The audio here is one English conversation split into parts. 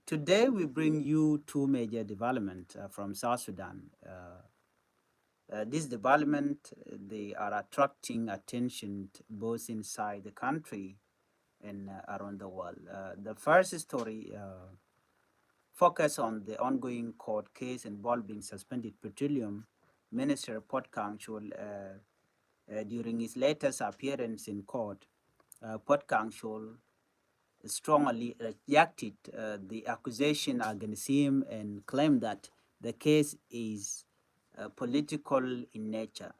Today we bring you two major developments from South Sudan. This development, they are attracting attention both inside the country and around the world. The first story focus on the ongoing court case involving suspended petroleum minister Puot Kang during his latest appearance in court. Puot Kang strongly rejected the accusation against him and claimed that the case is political in nature.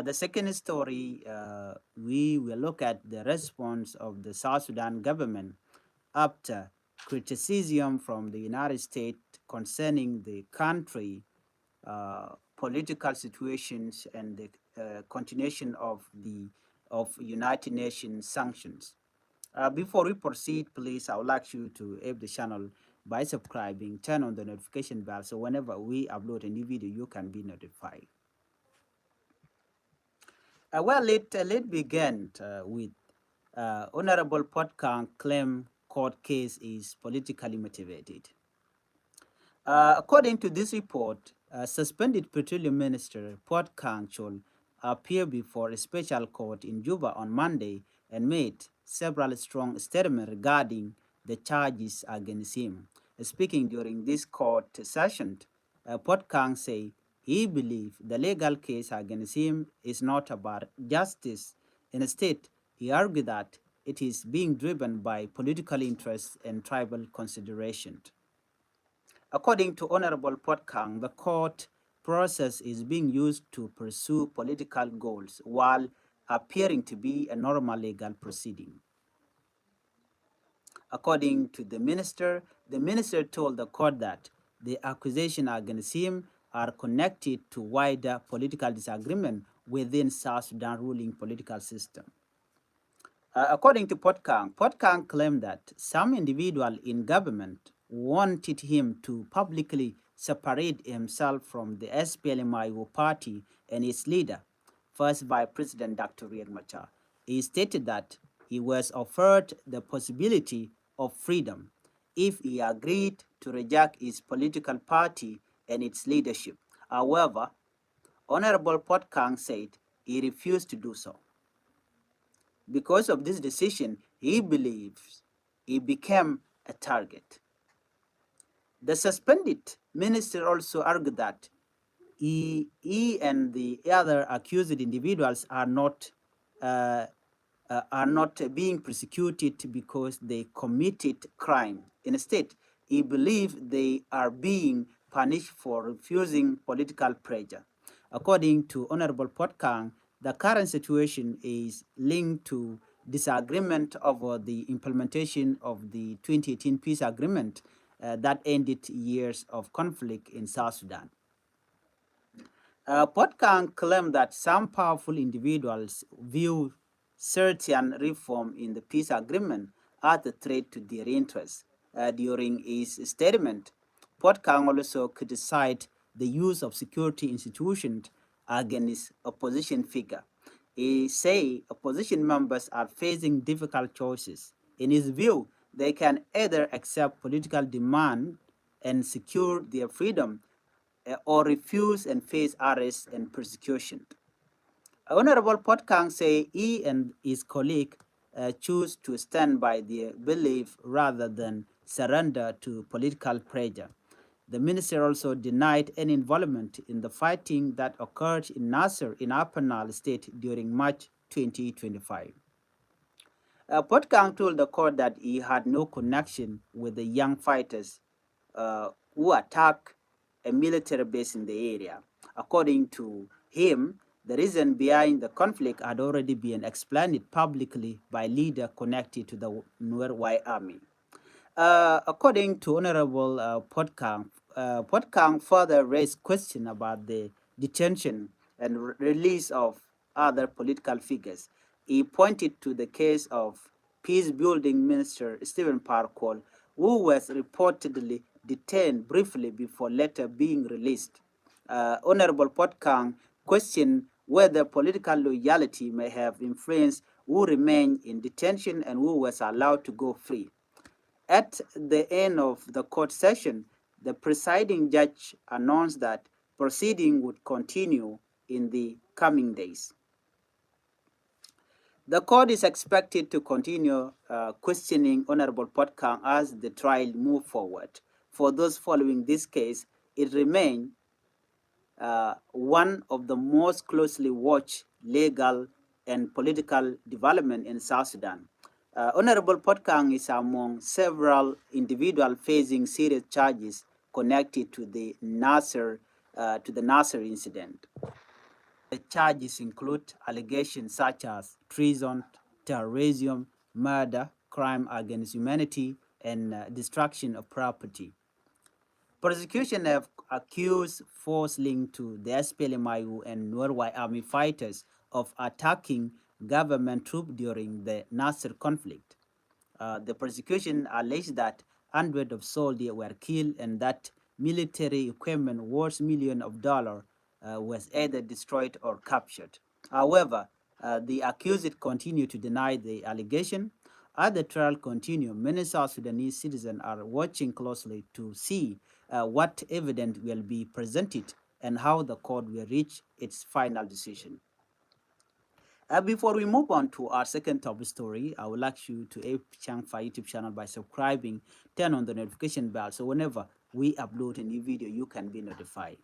The second story, we will look at the response of the South Sudan government after criticism from the United States concerning the country political situations and the continuation of the United Nations sanctions. Before we proceed, please, I would like you to help the channel by subscribing, turn on the notification bell so whenever we upload a new video, you can be notified. Let begin with Honorable Puot Kang claim court case is politically motivated. According to this report, suspended petroleum minister Puot Kang Chol appeared before a special court in Juba on Monday and made several strong statements regarding the charges against him. Speaking during this court session, Puot Kang said he believes the legal case against him is not about justice. Instead, he argued that it is being driven by political interests and tribal considerations. According to Honorable Puot Kang, the court process is being used to pursue political goals while appearing to be a normal legal proceeding. According to the minister told the court that the accusations against him are connected to wider political disagreement within South Sudan ruling political system. According to Puot Kang claimed that some individual in government wanted him to publicly separate himself from the SPLMIO party and its leader, first Vice President Dr. Riek Machar. He stated that he was offered the possibility of freedom if he agreed to reject his political party and its leadership. However, Honorable Puot Kang said he refused to do so. Because of this decision, he believes he became a target. The suspended minister also argued that he and the other accused individuals are not being persecuted because they committed crime. Instead, he believed they are being punished for refusing political pressure. According to Honorable Puot Kang, the current situation is linked to disagreement over the implementation of the 2018 peace agreement that ended years of conflict in South Sudan. Puot Kang claimed that some powerful individuals view certain reform in the peace agreement as a threat to their interests. During his statement, Puot Kang also criticized the use of security institutions against opposition figure. He said opposition members are facing difficult choices. In his view, they can either accept political demand and secure their freedom or refuse and face arrest and persecution. Honorable Puot Kang said he and his colleague choose to stand by their belief rather than surrender to political pressure. The minister also denied any involvement in the fighting that occurred in Nasser in Upper Nile State during March 2025. Puot Kang told the court that he had no connection with the young fighters who attacked a military base in the area. According to him, the reason behind the conflict had already been explained publicly by leaders connected to the Nuer White Army. According to Honorable Puot Kang further raised questions about the detention and release of other political figures. He pointed to the case of peace-building minister Stephen Parkour, who was reportedly detained briefly before later being released. Honorable Puot Kang questioned whether political loyalty may have influenced who remained in detention and who was allowed to go free. At the end of the court session, the presiding judge announced that proceedings would continue in the coming days. The court is expected to continue questioning Honorable Puot Kang as the trial moves forward. For those following this case, it remains one of the most closely watched legal and political development in South Sudan. Honorable Puot Kang is among several individuals facing serious charges connected to the Nasser incident. The charges include allegations such as treason, terrorism, murder, crime against humanity, and destruction of property. Prosecution have accused force linked to the SPLMIU and Norway army fighters of attacking government troops during the Nasser conflict. The prosecution alleged that hundreds of soldiers were killed and that military equipment worth millions of dollars was either destroyed or captured. However, the accused continue to deny the allegation. As the trial continues, many South Sudanese citizens are watching closely to see what evidence will be presented and how the court will reach its final decision. Before we move on to our second top story, I would like you to help Changfied YouTube channel by subscribing, turn on the notification bell so whenever we upload a new video, you can be notified.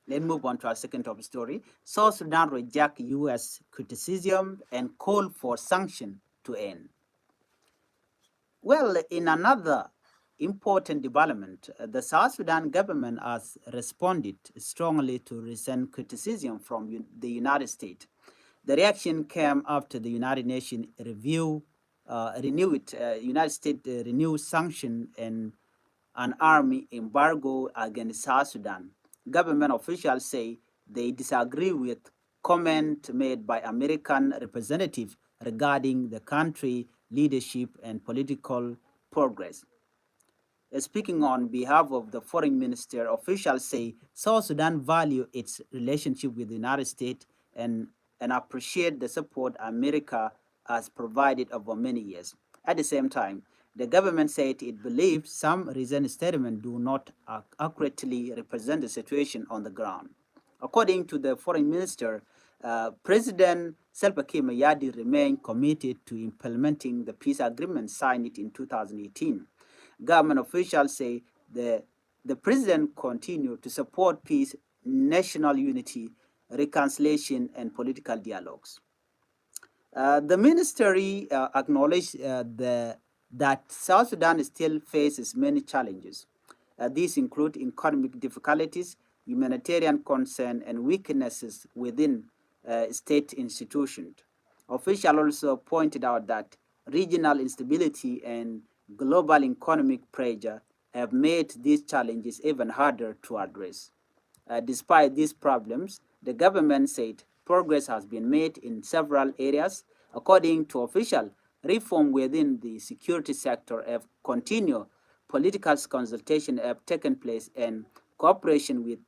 Let's move on to our second top story. South Sudan reject U.S. criticism and call for sanctions to end. Well, in another important development, the South Sudan government has responded strongly to recent criticism from the United States. The reaction came after the United Nations United States renewed sanction and an army embargo against South Sudan. Government officials say they disagree with comment made by American representatives regarding the country leadership and political progress. Speaking on behalf of the foreign minister, officials say South Sudan value its relationship with the United States and appreciate the support America has provided over many years. At the same time, the government said it believes some recent statements do not accurately represent the situation on the ground. According to the foreign minister, President Salva Kiir Mayardit remained committed to implementing the peace agreement signed in 2018. Government officials say the president continued to support peace, national unity, reconciliation, and political dialogues. The ministry acknowledged that South Sudan still faces many challenges. These include economic difficulties, humanitarian concern, and weaknesses within state institutions. Officials also pointed out that regional instability and global economic pressure have made these challenges even harder to address. Despite these problems, the government said progress has been made in several areas. According to officials, reform within the security sector have continued, political consultation have taken place, and cooperation with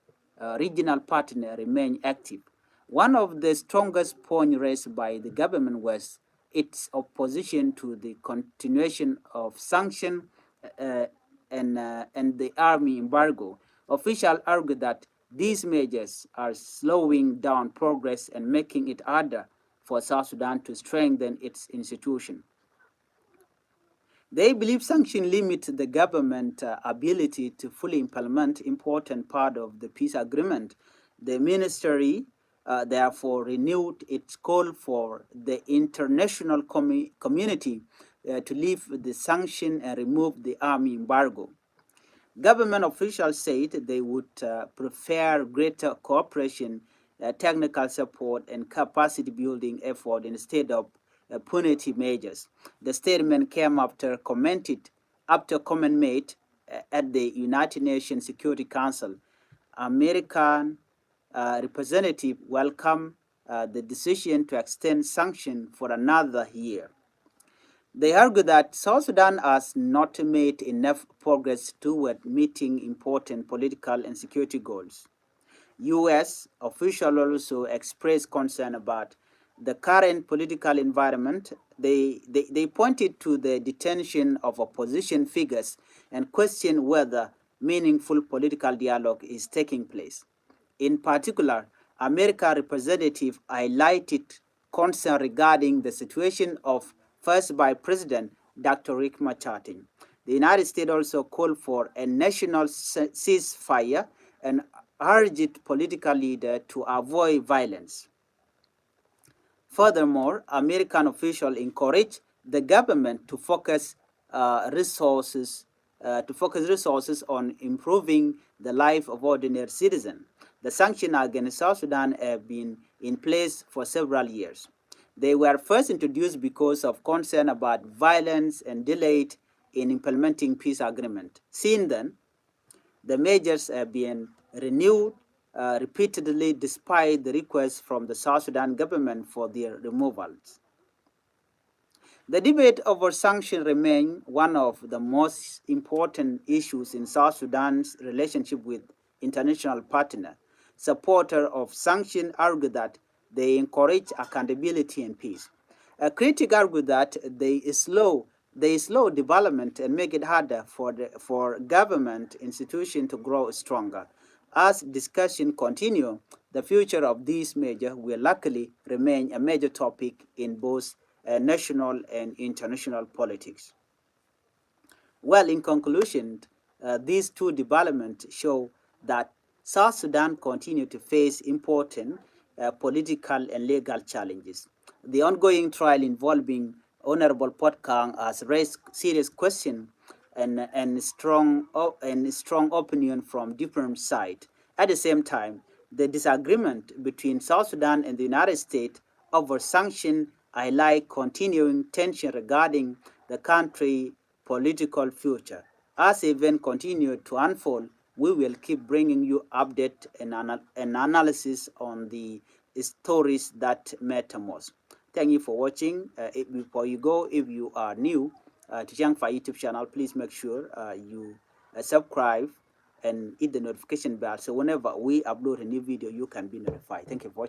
regional partners remain active. One of the strongest points raised by the government was its opposition to the continuation of sanctions and the army embargo. Officials argue that these measures are slowing down progress and making it harder for South Sudan to strengthen its institution. They believe sanctions limit the government's ability to fully implement important part of the peace agreement. The ministry therefore renewed its call for the international community to lift the sanction and remove the army embargo. Government officials said they would prefer greater cooperation, technical support, and capacity building effort instead of punitive measures. The statement came after comment made at the United Nations Security Council. American representative welcomed the decision to extend sanctions for another year. They argue that South Sudan has not made enough progress toward meeting important political and security goals. U.S. officials also expressed concern about the current political environment, they pointed to the detention of opposition figures and questioned whether meaningful political dialogue is taking place. In particular, America representative highlighted concern regarding the situation of first Vice President Dr. Riek Machar. The United States also called for a national ceasefire and urged political leaders to avoid violence. Furthermore, American officials encouraged the government to focus resources on improving the life of ordinary citizens. The sanctions against South Sudan have been in place for several years. They were first introduced because of concern about violence and delay in implementing peace agreement. Since then, the measures have been renewed repeatedly despite the requests from the South Sudan government for their removals. The debate over sanctions remains one of the most important issues in South Sudan's relationship with international partners. Supporters of sanctions argue that they encourage accountability and peace. Critics argue that they slow development and make it harder for government institutions to grow stronger. As discussion continue, the future of these measures will likely remain a major topic in both national and international politics. Well, in conclusion, these two developments show that South Sudan continues to face important political and legal challenges. The ongoing trial involving Honorable Puot Kang has raised serious questions and strong opinion from different sides. At the same time, the disagreement between South Sudan and the United States over sanctions highlight continuing tension regarding the country's political future. As events continue to unfold, we will keep bringing you updates and analysis on the stories that matter most. Thank you for watching. Before you go, if you are new to Changfied YouTube channel, please make sure you subscribe and hit the notification bell so whenever we upload a new video, you can be notified. Thank you for watching.